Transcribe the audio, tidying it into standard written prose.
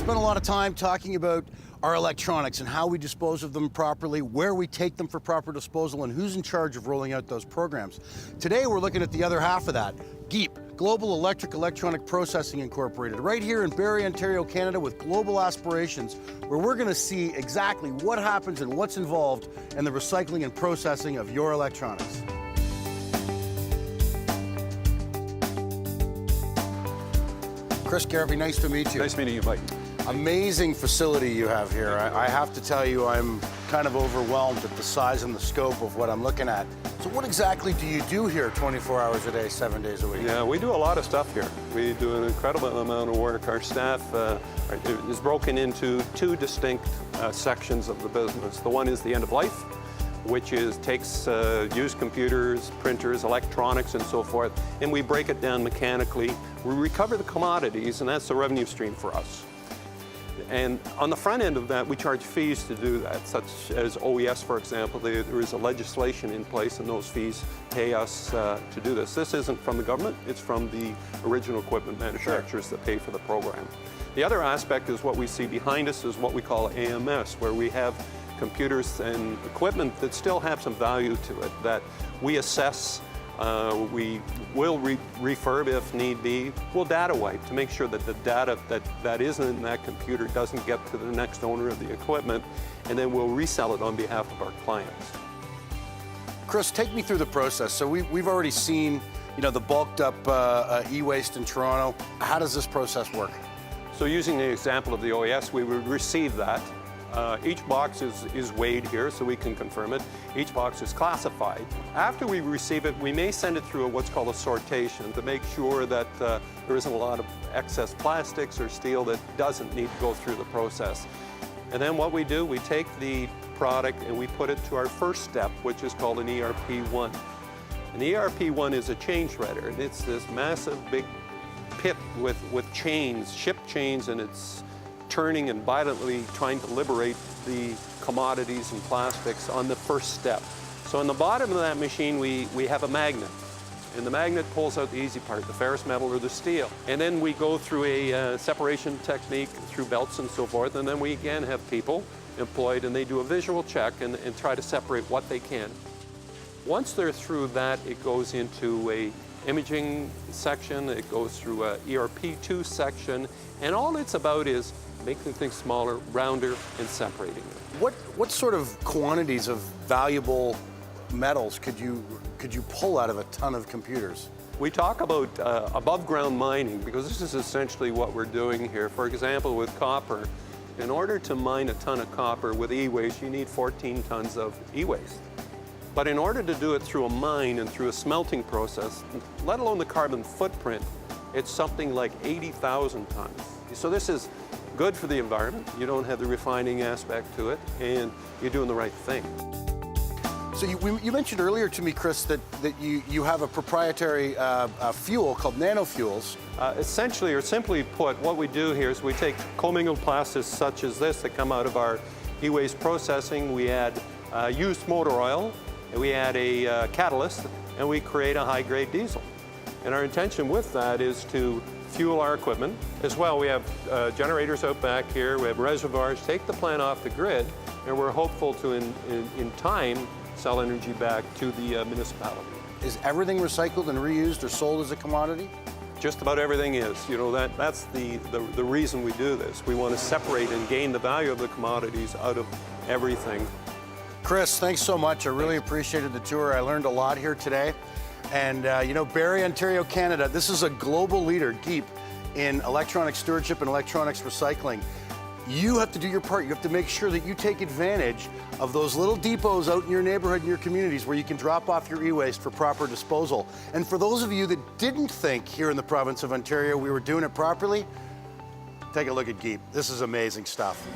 spent a lot of time talking about our electronics and how we dispose of them properly, where we take them for proper disposal, and who's in charge of rolling out those programs. Today, we're looking at the other half of that, GEEP, Global Electronic Processing Incorporated, right here in Barrie, Ontario, Canada, with global aspirations, where we're going to see exactly what happens and what's involved in the recycling and processing of your electronics. Chris Garvey, nice to meet you. Nice meeting you, Mike. Amazing facility you have here. I have to tell you, I'm kind of overwhelmed at the size and the scope of what I'm looking at. So what exactly do you do here 24 hours a day, 7 days a week? Yeah, we do a lot of stuff here. We do an incredible amount of work. Our staff is broken into two distinct sections of the business. The one is the end of life, which takes used computers, printers, electronics, and so forth, and we break it down mechanically. We recover the commodities, and that's the revenue stream for us. And on the front end of that, we charge fees to do that, such as OES, for example. There is a legislation in place, and those fees pay us to do this. This isn't from the government, it's from the original equipment manufacturers that pay for the program. The other aspect is what we see behind us is what we call AMS, where we have computers and equipment that still have some value to it, that we assess. We will refurb if need be. We'll data wipe to make sure that the data that isn't in that computer doesn't get to the next owner of the equipment, and then we'll resell it on behalf of our clients. Chris, take me through the process. So we've already seen, the bulked up e-waste in Toronto. How does this process work? So using the example of the OES, we would receive that. Each box is weighed here so we can confirm it. Each box is classified. After we receive it, we may send it through what's called a sortation to make sure that there isn't a lot of excess plastics or steel that doesn't need to go through the process. And then what we do, we take the product and we put it to our first step, which is called an ERP1. An ERP1 is a chain shredder, and it's this massive big pit with chains, ship chains, and it's turning and violently trying to liberate the commodities and plastics on the first step. So on the bottom of that machine, we have a magnet. And the magnet pulls out the easy part, the ferrous metal or the steel. And then we go through a separation technique through belts and so forth, and then we again have people employed, and they do a visual check and try to separate what they can. Once they're through that, it goes into a imaging section, it goes through a ERP2 section, and all it's about is making things smaller, rounder, and separating them. What sort of quantities of valuable metals could you pull out of a ton of computers? We talk about above ground mining because this is essentially what we're doing here. For example, with copper, in order to mine a ton of copper with e-waste, you need 14 tons of e-waste. But in order to do it through a mine and through a smelting process, let alone the carbon footprint, it's something like 80,000 tons. So this is good for the environment. You don't have the refining aspect to it, and you're doing the right thing. So you mentioned earlier to me, Chris, that you have a proprietary fuel called nanofuels. Essentially, or simply put, what we do here is we take commingled plastics such as this that come out of our e-waste processing. We add used motor oil, and we add a catalyst, and we create a high-grade diesel. And our intention with that is to fuel our equipment. As well, we have generators out back here, we have reservoirs, take the plant off the grid, and we're hopeful to, in time, sell energy back to the municipality. Is everything recycled and reused or sold as a commodity? Just about everything is. That's the reason we do this. We want to separate and gain the value of the commodities out of everything. Chris, thanks so much. I really appreciated the tour. I learned a lot here today. And Barrie, Ontario, Canada, this is a global leader, GEEP, in electronic stewardship and electronics recycling. You have to do your part. You have to make sure that you take advantage of those little depots out in your neighborhood and your communities where you can drop off your e-waste for proper disposal. And for those of you that didn't think here in the province of Ontario we were doing it properly, take a look at GEEP. This is amazing stuff.